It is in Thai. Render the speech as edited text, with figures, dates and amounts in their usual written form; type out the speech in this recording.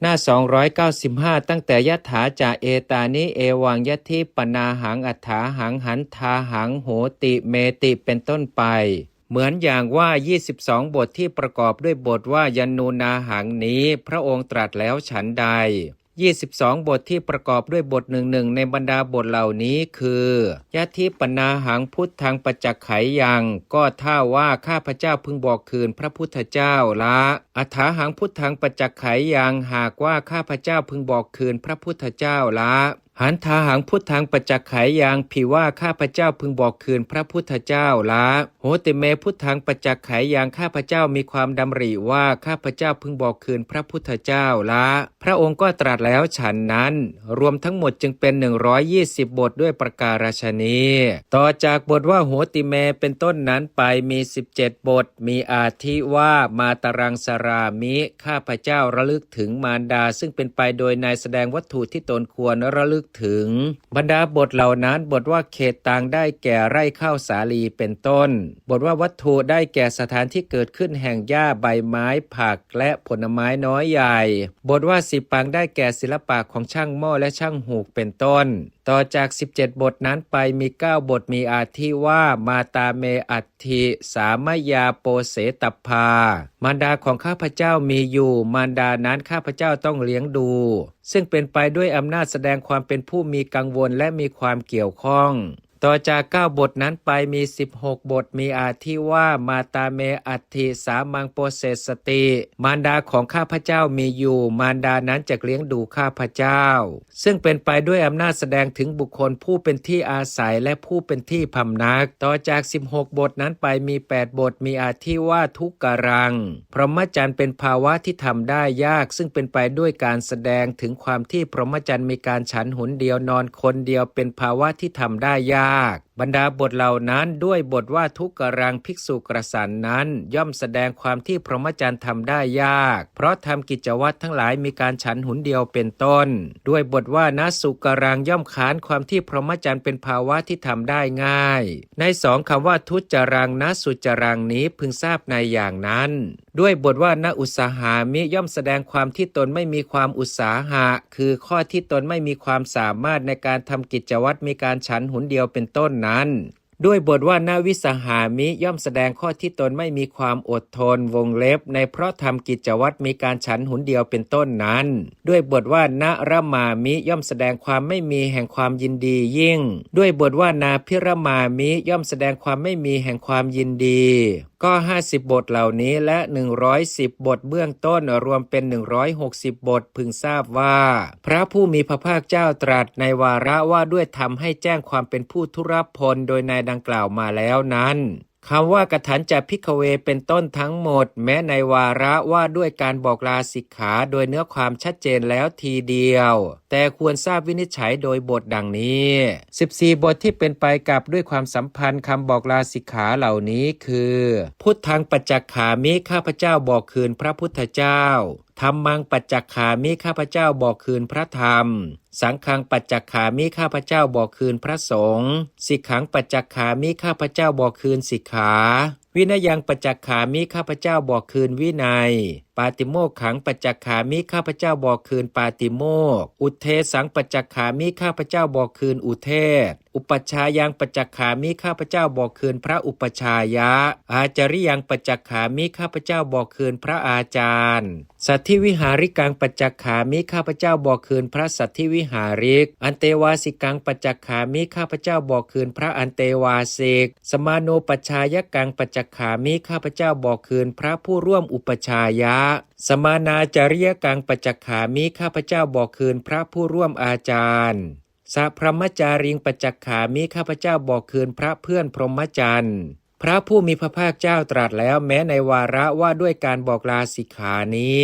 น้า295ตั้งแต่ยถาจาเอตานิเอวังยทิปนาหังอัฏฐาหังหันทาหังโหติเมติเป็นต้นไปเหมือนอย่างว่า22บทที่ประกอบด้วยบทว่ายันนูนาหังนี้พระองค์ตรัสแล้วฉันใด22บทที่ประกอบด้วยบทหนึ่งในบรรดาบทเหล่านี้คือยะทิปนาหังพุทธังปัจจักไขยังก็ถ้าว่าข้าพเจ้าพึงบอกคืนพระพุทธเจ้าละอัฏฐาหังพุทธังปัจจักไขยังหากว่าข้าพเจ้าพึงบอกคืนพระพุทธเจ้าละหันทาหังพุทธังปัจจักไขยังผิว่าข้าพเจ้าพึงบอกคืนพระพุทธเจ้าละโหติเมพุทธังปัจจักไขยังข้าพเจ้ามีความดำริว่าข้าพเจ้าพึงบอกคืนพระพุทธเจ้าละพระองค์ก็ตรัสแล้วฉันนั้นรวมทั้งหมดจึงเป็น120บทด้วยประการฉนี้ต่อจากบทว่าโหติเมเป็นต้นนั้นไปมี17บทมีอาทิว่ามาตรังสรามิข้าพเจ้าระลึกถึงมารดาซึ่งเป็นไปโดยนายแสดงวัตถุที่ตนควรระลึกถึงบรรดาบทเหล่านั้นบทว่าเขตต่างได้แก่ไร่ข้าวสาลีเป็นต้นบทว่าวัตถุได้แก่สถานที่เกิดขึ้นแห่งหญ้าใบไม้ผักและผลไม้น้อยใหญ่บทว่าสิปังได้แก่ศิลปะของช่างหม้อและช่างหูกเป็นต้นต่อจาก17บทนั้นไปมี9บทมีอาทิว่ามาตาเมอัตถิสามยาโปเสตพามารดาของข้าพเจ้ามีอยู่มารดานั้นข้าพเจ้าต้องเลี้ยงดูซึ่งเป็นไปด้วยอำนาจแสดงความเป็นผู้มีกังวลและมีความเกี่ยวข้องต่อจาก9บทนั้นไปมี16บทมีอาทิว่ามาตาเมอัตถิสามังโปเสสติมารดาของข้าพเจ้ามีอยู่มารดานั้นจะเลี้ยงดูข้าพเจ้าซึ่งเป็นไปด้วยอำนาจแสดงถึงบุคคลผู้เป็นที่อาศัยและผู้เป็นที่พำนักต่อจาก16บทนั้นไปมี8บทมีอาทิว่าทุกกรังพรหมจรรย์เป็นภาวะที่ทำได้ยากซึ่งเป็นไปด้วยการแสดงถึงความที่พรหมจรรย์มีการฉันหนเดียวนอนคนเดียวเป็นภาวะที่ทำได้ยากบรรดาบทเหล่านั้นด้วยบทว่าทุกกรังภิกษุกระสันนั้นย่อมแสดงความที่พรหมจรรย์ทำได้ยากเพราะทำกิจวัตรทั้งหลายมีการฉันหุนเดียวเป็นต้นด้วยบทว่านะสุกรังย่อมค้านความที่พรหมจรรย์เป็นภาวะที่ทำได้ง่ายใน2คำว่าทุจรังนะสุจรังนี้พึงทราบในอย่างนั้นด้วยบทว่านะอุตสาหามิย่อมแสดงความที่ตนไม่มีความอุตสาหะคือข้อที่ตนไม่มีความสามารถในการทำกิจวัตรมีการฉันหุนเดียวเป็นต้นนั้นด้วยบทว่านาวิสหามิย่อมแสดงข้อที่ตนไม่มีความอดทนวงเล็บในเพราะทำกิจวัตรมีการฉันหุนเดียวเป็นต้นนั้นด้วยบทว่านะระมามิย่อมแสดงความไม่มีแห่งความยินดียิ่งด้วยบทว่านาพิรมามิย่อมแสดงความไม่มีแห่งความยินดีก็50บทเหล่านี้และ110บทเบื้องต้นรวมเป็น160บทพึงทราบว่าพระผู้มีพระภาคเจ้าตรัสในวาระว่าด้วยทำให้แจ้งความเป็นผู้ทุรพลโดยในดังกล่าวมาแล้วนั้นคำว่ากถันจะภิกขเวเป็นต้นทั้งหมดแม้ในวาระว่าด้วยการบอกลาสิกขาโดยเนื้อความชัดเจนแล้วทีเดียวแต่ควรทราบวินิจฉัยโดยบทดังนี้14บทที่เป็นไปกับด้วยความสัมพันธ์คำบอกลาสิกขาเหล่านี้คือพุทธังปัจจักขามิข้าพเจ้าบอกคืนพระพุทธเจ้าธรรมังปัจจักขามิข้าพเจ้าบอกคืนพระธรรมสังฆังปัจจักขามิข้าพเจ้าบอกคืนพระสงฆ์สิกขังปัจจักขามิข้าพเจ้าบอกคืนสิกขาวินัยยังปัจจักขามิข้าพเจ้าบอกคืนวินัยปาติโมกขังปัจจักขามิข้าพเจ้าบอกคืนปาติโมกข์อุเทสังปัจจักขามิข้าพเจ้าบอกคืนอุเทศอุปัชฌายังปัจจักขามิข้าพเจ้าบอกคืนพระอุปัชฌายะอาจาริยังปัจจักขามิข้าพเจ้าบอกคืนพระอาจารย์สัทธิวิหาริกังปัจจักขามิข้าพเจ้าบอกคืนพระสัทธิวิหาริกอันเตวาสิกังปัจจักขามิข้าพเจ้าบอกคืนพระอันเตวาสิกสมาโนปัชฌายกังปัจจักขามิข้าพเจ้าบอกคืนพระผู้ร่วมอุปัชฌายะสมานาจาริยกังปัจจักขามิข้าพเจ้าบอกคืนพระผู้ร่วมอาจารย์สัพพรหมจาริงปัจจักขามิข้าพเจ้าบอกคืนพระเพื่อนพรหมจรรย์พระผู้มีพระภาคเจ้าตรัสแล้วแม้ในวาระว่าด้วยการบอกลาสิกขานี้